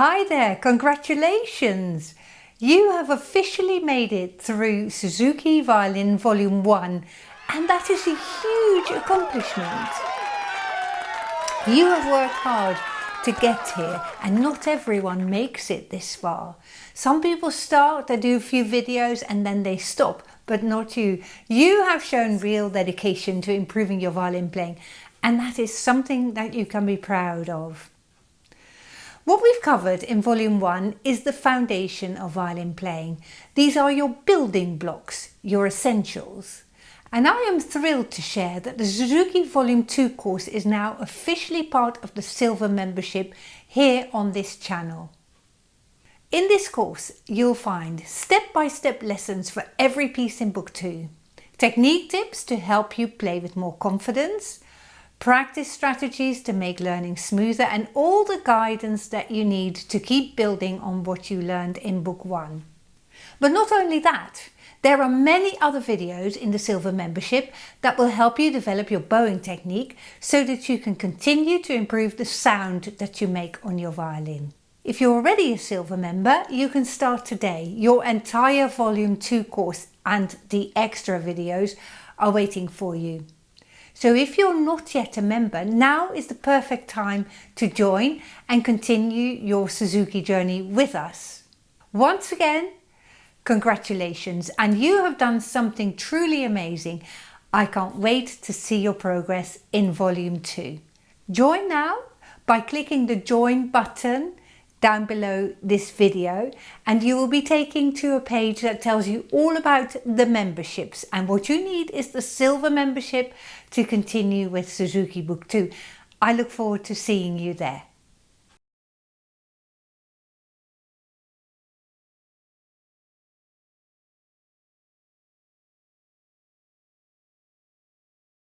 Hi there, congratulations! You have officially made it through Suzuki Violin Volume 1 and that is a huge accomplishment. You have worked hard to get here and not everyone makes it this far. Some people start, they do a few videos and then they stop, but not you. You have shown real dedication to improving your violin playing and that is something that you can be proud of. What we've covered in Volume 1 is the foundation of violin playing. These are your building blocks, your essentials. And I am thrilled to share that the Suzuki Volume 2 course is now officially part of the Silver membership here on this channel. In this course, you'll find step-by-step lessons for every piece in Book 2, technique tips to help you play with more confidence, practice strategies to make learning smoother and all the guidance that you need to keep building on what you learned in Book 1. But not only that, there are many other videos in the Silver membership that will help you develop your bowing technique so that you can continue to improve the sound that you make on your violin. If you're already a Silver member, you can start today. Your entire Volume 2 course and the extra videos are waiting for you. So if you're not yet a member, now is the perfect time to join and continue your Suzuki journey with us. Once again, congratulations, and you have done something truly amazing. I can't wait to see your progress in Volume 2. Join now by clicking the join button down below this video and you will be taken to a page that tells you all about the memberships, and what you need is the Silver membership to continue with Suzuki Book 2. I look forward to seeing you there.